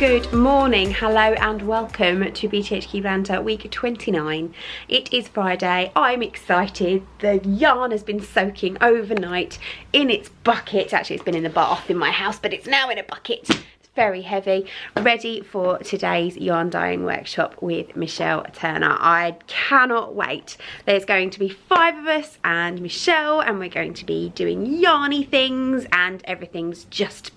Good morning, hello and welcome to BTHQ Banter week 29. It is Friday, I'm excited. The yarn has been soaking overnight in its bucket. Actually, it's been in the bath in my house, but it's now in a bucket. It's very heavy. Ready for today's yarn dyeing workshop with Michelle Turner. I cannot wait. There's going to be 5 of us and Michelle, and we're going to be doing yarny things, and everything's just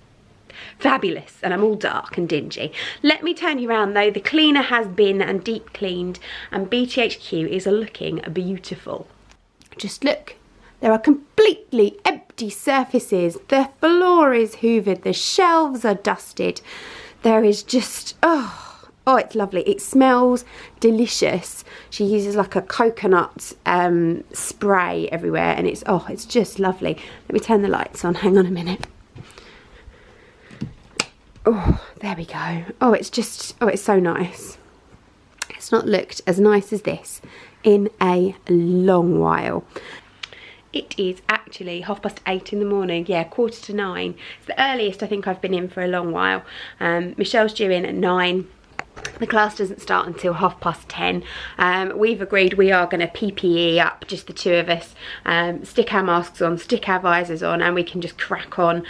fabulous, and I'm all dark and dingy. Let me turn you around though. The cleaner has been and deep cleaned, and BTHQ is looking beautiful. Just look, there are completely empty surfaces. The floor is hoovered, the shelves are dusted. There is just, oh, it's lovely. It smells delicious. She uses like a coconut spray everywhere, and it's just lovely. Let me turn the lights on, hang on a minute. Oh, there we go. Oh, it's so nice. It's not looked as nice as this in a long while. It is actually 8:30 in the morning. Yeah, 8:45. It's the earliest I think I've been in for a long while. Michelle's due in at 9. The class doesn't start until 10:30. We've agreed we are going to PPE up, just the two of us, stick our masks on, stick our visors on, and we can just crack on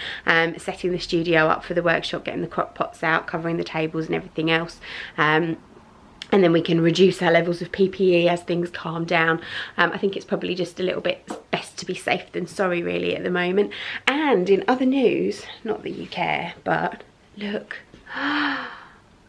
setting the studio up for the workshop, getting the crock pots out, covering the tables and everything else. And then we can reduce our levels of PPE as things calm down. I think it's probably just a little bit best to be safe than sorry really at the moment. And in other news, not that you care, but look.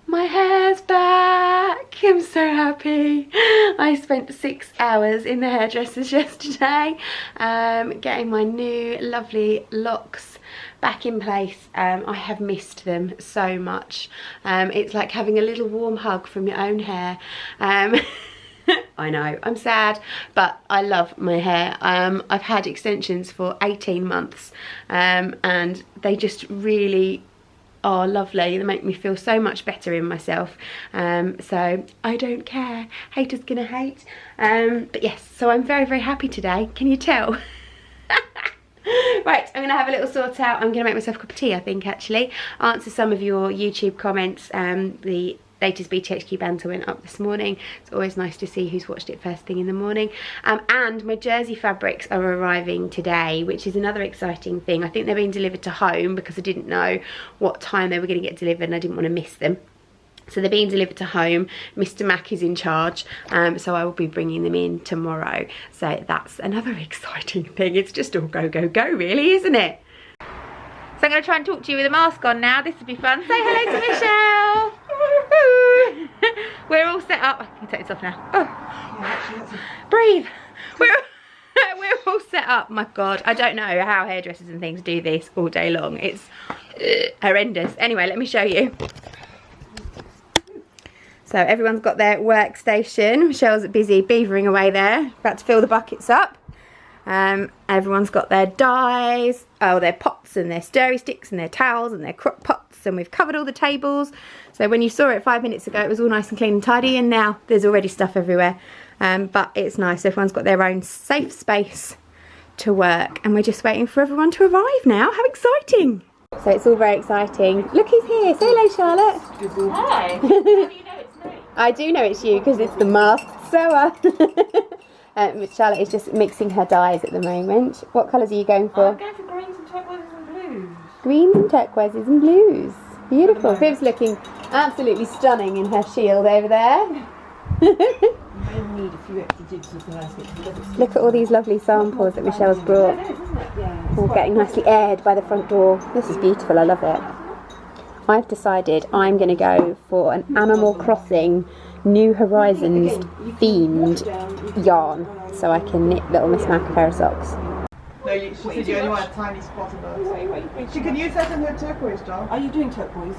My hair's back. I'm so happy. I spent 6 hours in the hairdressers yesterday getting my new lovely locks back in place. I have missed them so much. It's like having a little warm hug from your own hair. I know, I'm sad, but I love my hair. I've had extensions for 18 months and they just really are lovely. They make me feel so much better in myself. So I don't care. Haters gonna hate. But yes, so I'm very, very happy today. Can you tell? Right, I'm gonna have a little sort out. I'm gonna make myself a cup of tea, I think, actually. Answer some of your YouTube comments. The latest BTHQ banter went up this morning. It's always nice to see who's watched it first thing in the morning. And my jersey fabrics are arriving today, which is another exciting thing. I think they're being delivered to home because I didn't know what time they were going to get delivered and I didn't want to miss them. So they're being delivered to home. Mr Mac is in charge, so I will be bringing them in tomorrow. So that's another exciting thing. It's just all go, go, go really, isn't it? So I'm going to try and talk to you with a mask on now. This will be fun. Say hello to Michelle. We're all set up. I can take this off now. Oh. Breathe. We're all set up. My God, I don't know how hairdressers and things do this all day long. It's horrendous. Anyway, let me show you. So everyone's got their workstation. Michelle's busy beavering away there, about to fill the buckets up. Everyone's got their dyes, their pots and their stirry sticks and their towels and their crock pots, and we've covered all the tables. So when you saw it 5 minutes ago, it was all nice and clean and tidy, and now there's already stuff everywhere. But it's nice, everyone's got their own safe space to work, and we're just waiting for everyone to arrive now. How exciting! So it's all very exciting. Look who's here. Say hello, Charlotte. Hi. How do you know it's me? I do know it's you because it's the masked sewer. Charlotte is just mixing her dyes at the moment. What colours are you going for? I'm going for greens and turquoises and blues. Greens and turquoises and blues. Beautiful. Viv's looking absolutely stunning in her shield over there. You may need a few extra jigs of the Look at all these lovely samples that Michelle's brought. All getting nicely aired by the front door. This is beautiful, I love it. I've decided I'm going to go for an Animal Crossing New Horizons themed yarn, so I can knit little Miss Mac a pair of socks. No, she said you only want a tiny spot of those. She can use that in her turquoise jar. Are you doing turquoise?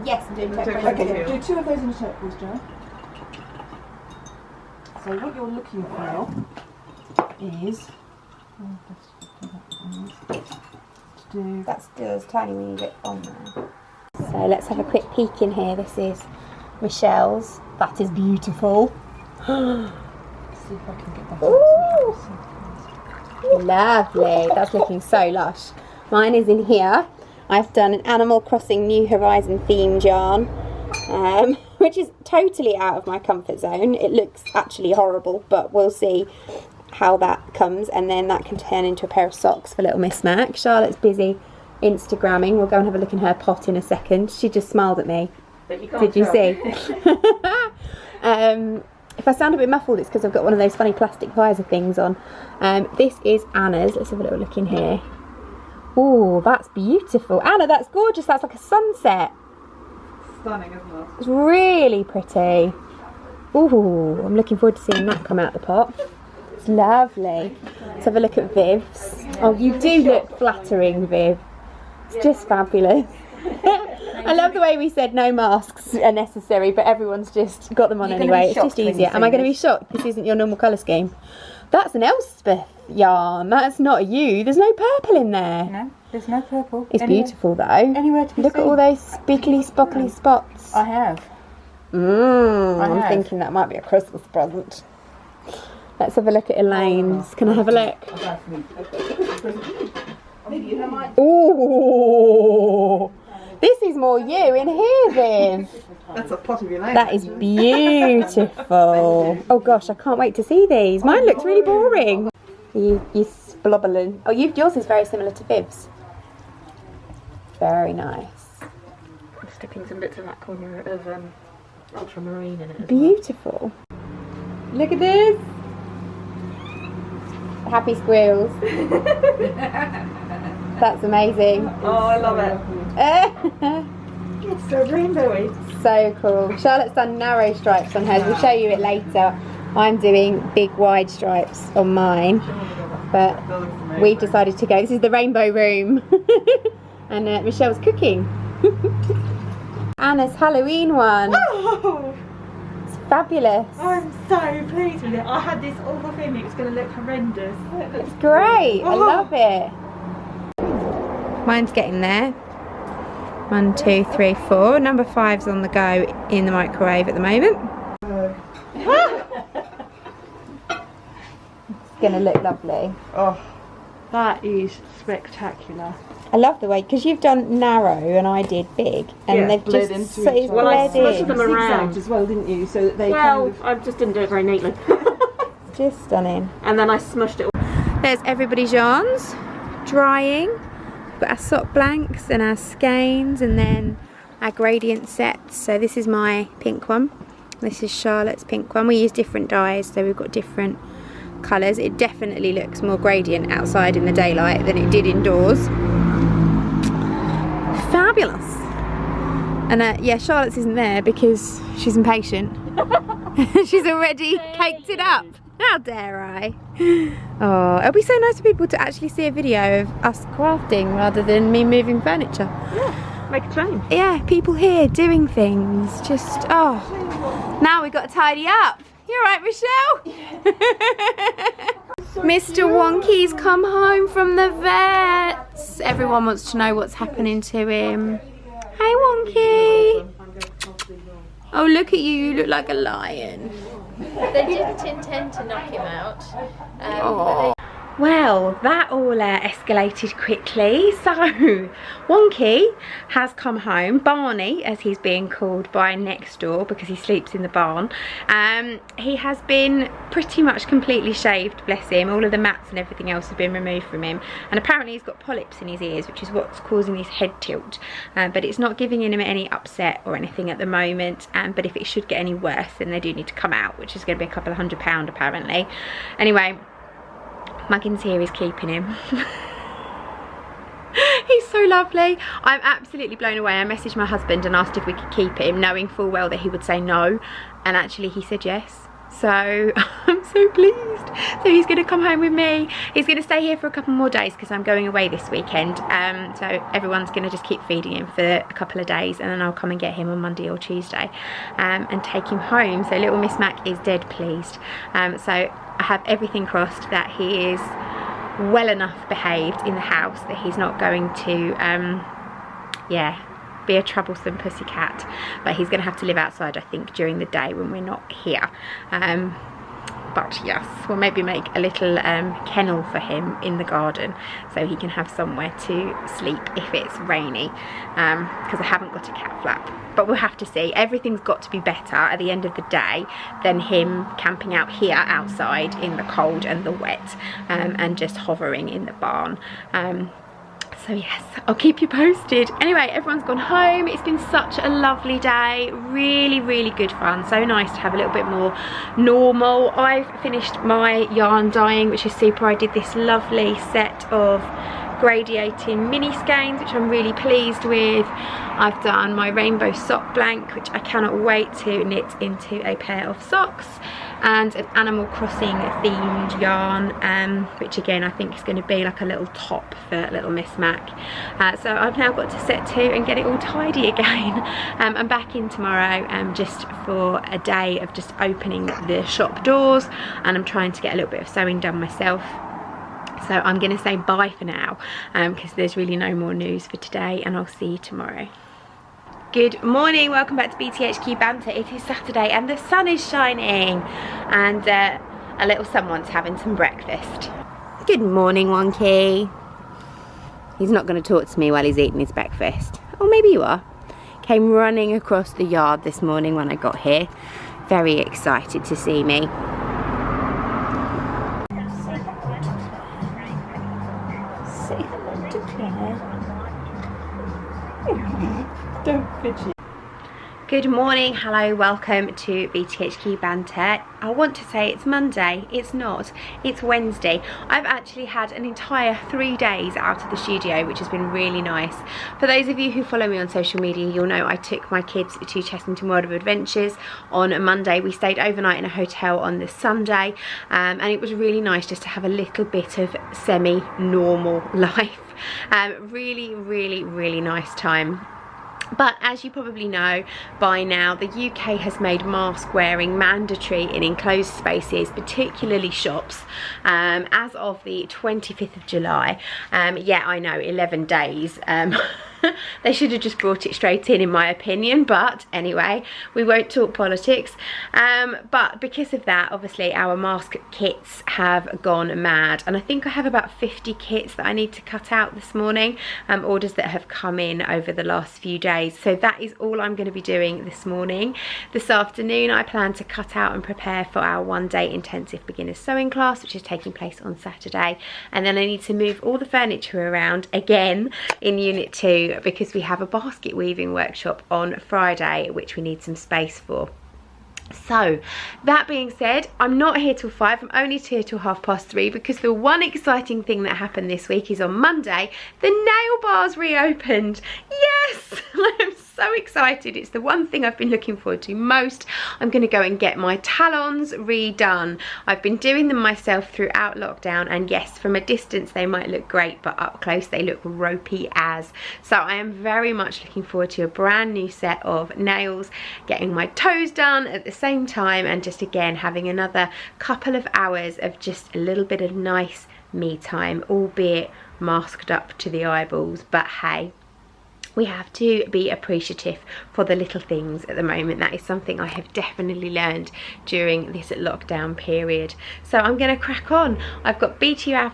Yes, I'm doing turquoise. Okay, do 2 of those in a turquoise jar. So what you're looking for is That's still as tiny when you get on there. So let's have a quick peek in here. This is Michelle's. That is beautiful. see if I can get that. Ooh. Lovely. That's looking so lush. Mine is in here. I've done an Animal Crossing New Horizon themed yarn, which is totally out of my comfort zone. It looks actually horrible, but we'll see how that comes, and then that can turn into a pair of socks for little Miss Mac. Charlotte's busy Instagramming. We'll go and have a look in her pot in a second. She just smiled at me. Did you see? If I sound a bit muffled, it's because I've got one of those funny plastic visor things on. This is Anna's. Let's have a little look in here. Oh, that's beautiful. Anna, that's gorgeous. That's like a sunset. Stunning, isn't it? It's really pretty. Oh, I'm looking forward to seeing that come out the pot. It's lovely. Let's have a look at Viv's. Oh, you do look flattering, Viv. It's just fabulous. I love the way we said no masks are necessary, but everyone's just got them on anyway. It's just easier. Am I going to be shocked? This isn't your normal colour scheme. That's an Elspeth yarn. That's not you. There's no purple in there. No, there's no purple. It's beautiful though. Anywhere to be Look seen. at all those spiggly spockly spots. I have. I'm thinking that might be a Christmas present. Let's have a look at Elaine's. Can I have a look? Ooh, this is more you in here, Viv. That's a pot of your name. That is beautiful. Oh gosh, I can't wait to see these. Mine looks really boring. You splobbling. Oh, yours is very similar to Viv's. Very nice. I'm sticking some bits of that corner of ultramarine in it. Beautiful. Look at this. Happy squirrels. That's amazing. Oh, I love it. It's so rainbowy. So cool. Charlotte's done narrow stripes on hers. We'll show you it later. I'm doing big wide stripes on mine. But we've decided to go. This is the rainbow room. And Michelle's cooking. Anna's Halloween one. Oh, It's fabulous. I'm so pleased with it. I had this awful feeling it was going to look horrendous. It's great. I love it. Mine's getting there. 1, 2, 3, 4. Number 5's on the go in the microwave at the moment. It's going to look lovely. Oh, that is spectacular. I love the way, because you've done narrow and I did big, and Yeah, they've bled just into each other. Well, I bled smushed in. them around as well, didn't you? So that they Well, I just didn't do it very neatly. Just stunning. And then I smushed it. There's everybody's yarns drying. We've got our sock blanks and our skeins, and then our gradient sets. So this is my pink one. This is Charlotte's pink one. We use different dyes, so we've got different colours. It definitely looks more gradient outside in the daylight than it did indoors. Fabulous. And yeah, Charlotte's isn't there because she's impatient. She's already caked it up. How dare I? Oh, it'll be so nice for people to actually see a video of us crafting rather than me moving furniture. Yeah, make a change. Yeah, people here doing things. Just, oh. Now we've got to tidy up. You alright, Michelle? Mr Wonky's come home from the vets. Everyone wants to know what's happening to him. Hey Wonky. Oh, look at you. You look like a lion. They didn't intend to knock him out. Oh. Well, that all escalated quickly. So, Wonky has come home. Barney, as he's being called by next door because he sleeps in the barn. He has been pretty much completely shaved, bless him. All of the mats and everything else have been removed from him. And apparently he's got polyps in his ears, which is what's causing his head tilt. But it's not giving him any upset or anything at the moment. But if it should get any worse, then they do need to come out, which is going to be a couple of £100 apparently. Anyway, Muggins here is keeping him. He's so lovely. I'm absolutely blown away. I messaged my husband and asked if we could keep him, knowing full well that he would say no, and actually he said yes. So I'm so pleased. So he's going to come home with me. He's going to stay here for a couple more days because I'm going away this weekend. So everyone's going to just keep feeding him for a couple of days, and then I'll come and get him on Monday or Tuesday and take him home. So little Miss Mac is dead pleased. So I have everything crossed that he is well enough behaved in the house that he's not going to yeah, be a troublesome pussycat, but he's going to have to live outside, I think, during the day when we're not here. But yes, we'll maybe make a little kennel for him in the garden so he can have somewhere to sleep if it's rainy, because I haven't got a cat flap. But we'll have to see. Everything's got to be better at the end of the day than him camping out here outside in the cold and the wet, and just hovering in the barn. So yes, I'll keep you posted. Anyway, everyone's gone home. It's been such a lovely day. Really, really good fun. So nice to have a little bit more normal. I've finished my yarn dyeing, which is super. I did this lovely set of gradiating mini skeins, which I'm really pleased with. I've done my rainbow sock blank, which I cannot wait to knit into a pair of socks, and an Animal Crossing themed yarn, which again I think is going to be like a little top for little Miss Mac. So I've now got to set to and get it all tidy again. I'm back in tomorrow just for a day of just opening the shop doors, and I'm trying to get a little bit of sewing done myself. So I'm going to say bye for now, because there's really no more news for today, and I'll see you tomorrow. Good morning, welcome back to BTHQ Banter. It is Saturday and the sun is shining, and a little someone's having some breakfast. Good morning, Wonky. He's not going to talk to me while he's eating his breakfast. Oh, maybe you are. Came running across the yard this morning when I got here. Very excited to see me. Say hello to Claire. Don't fidget. Good morning, hello, welcome to BTHQ Banter. I want to say it's Monday, it's not, it's Wednesday. I've actually had an entire 3 days out of the studio, which has been really nice. For those of you who follow me on social media, you'll know I took my kids to Chessington World of Adventures on a Monday. We stayed overnight in a hotel on the Sunday, and it was really nice just to have a little bit of semi-normal life. Really, really, really nice time. But as you probably know by now, the UK has made mask wearing mandatory in enclosed spaces, particularly shops, as of the 25th of July. Yeah, I know, 11 days. They should have just brought it straight in my opinion, but anyway, we won't talk politics. But because of that, obviously our mask kits have gone mad, and I think I have about 50 kits that I need to cut out this morning, orders that have come in over the last few days. So that is all I'm going to be doing this morning. This afternoon I plan to cut out and prepare for our 1-day intensive beginner sewing class, which is taking place on Saturday, and then I need to move all the furniture around again in Unit 2 because we have a basket weaving workshop on Friday, which we need some space for. So that being said, I'm not here till 5, I'm only here till 3:30, because the one exciting thing that happened this week is on Monday the nail bars reopened. Yes, I'm so excited. It's the one thing I've been looking forward to most. I'm going to go and get my talons redone. I've been doing them myself throughout lockdown, and yes, from a distance they might look great, but up close they look ropey as. So I am very much looking forward to a brand new set of nails, getting my toes done at the same time, and just again having another couple of hours of just a little bit of nice me time, albeit masked up to the eyeballs. But hey, we have to be appreciative for the little things at the moment. That is something I have definitely learned during this lockdown period. So I'm going to crack on. I've got BTHQ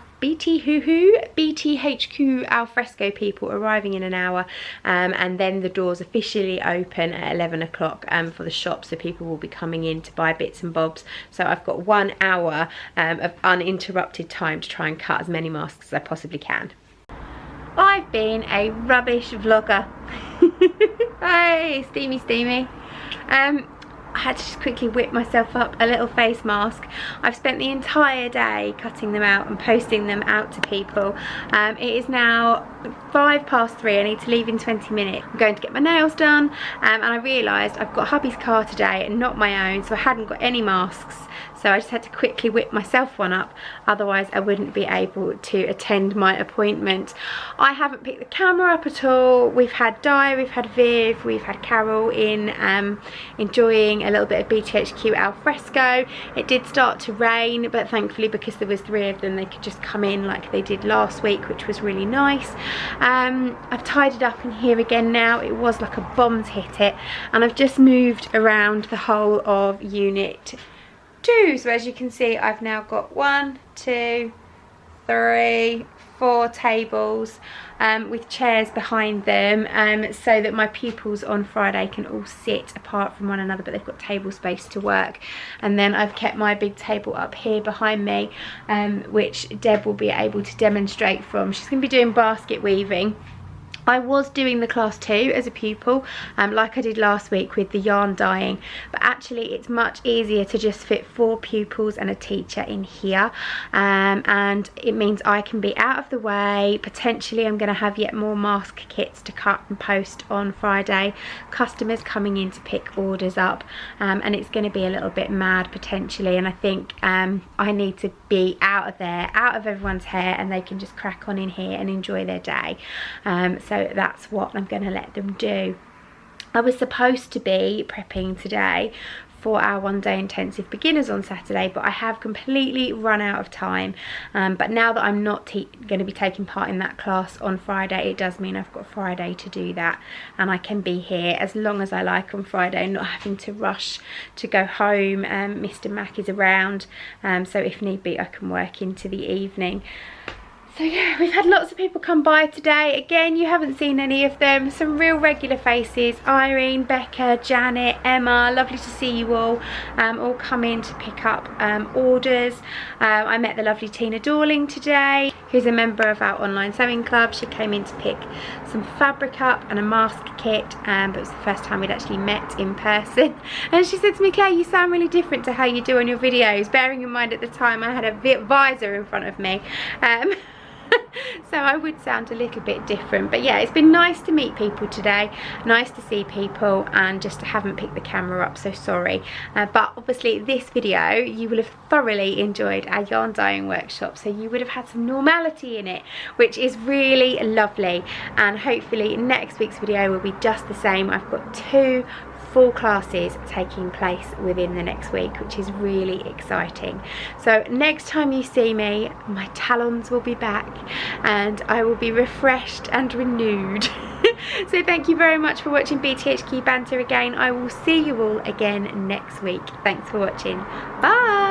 alfresco people arriving in an hour, and then the doors officially open at 11 o'clock for the shop, so people will be coming in to buy bits and bobs. So I've got 1 hour of uninterrupted time to try and cut as many masks as I possibly can. I've been a rubbish vlogger. Hey, steamy, steamy. I had to just quickly whip myself up a little face mask. I've spent the entire day cutting them out and posting them out to people. It is now 3:05. I need to leave in 20 minutes. I'm going to get my nails done, and I realised I've got hubby's car today and not my own, so I hadn't got any masks. So I just had to quickly whip myself one up, otherwise I wouldn't be able to attend my appointment. I haven't picked the camera up at all. We've had Di, we've had Viv, we've had Carol in, enjoying a little bit of BTHQ alfresco. It did start to rain, but thankfully because there was 3 of them, they could just come in like they did last week, which was really nice. I've tidied up in here again now. It was like a bomb's hit it, and I've just moved around the whole of Unit 2. So as you can see, I've now got 1, 2, 3, 4 tables with chairs behind them, so that my pupils on Friday can all sit apart from one another, but they've got table space to work. And then I've kept my big table up here behind me, which Deb will be able to demonstrate from. She's going to be doing basket weaving. I was doing the class 2 as a pupil, like I did last week with the yarn dyeing, but actually it's much easier to just fit 4 pupils and a teacher in here, and it means I can be out of the way. Potentially I'm going to have yet more mask kits to cut and post on Friday, customers coming in to pick orders up, and it's going to be a little bit mad potentially, and I think I need to be out of there, out of everyone's hair, and they can just crack on in here and enjoy their day. So that's what I'm going to let them do. I was supposed to be prepping today for our 1-day intensive beginners on Saturday, but I have completely run out of time. But now that I'm not going to be taking part in that class on Friday, it does mean I've got Friday to do that, and I can be here as long as I like on Friday, not having to rush to go home. Mr Mac is around, so if need be I can work into the evening. So yeah, we've had lots of people come by today. Again, you haven't seen any of them. Some real regular faces. Irene, Becca, Janet, Emma. Lovely to see you all come in to pick up orders. I met the lovely Tina Dorling today, who's a member of our online sewing club. She came in to pick some fabric up and a mask kit, but it was the first time we'd actually met in person. And she said to me, Claire, you sound really different to how you do on your videos, bearing in mind at the time I had a visor in front of me. So I would sound a little bit different, but yeah, it's been nice to meet people today, nice to see people, and just haven't picked the camera up, so sorry. But obviously this video you will have thoroughly enjoyed our yarn dyeing workshop, so you would have had some normality in it, which is really lovely, and hopefully next week's video will be just the same. I've got 2 full classes taking place within the next week, which is really exciting. So next time you see me, my talons will be back and I will be refreshed and renewed. So thank you very much for watching BTHQ Banter again. I will see you all again next week. Thanks for watching. Bye.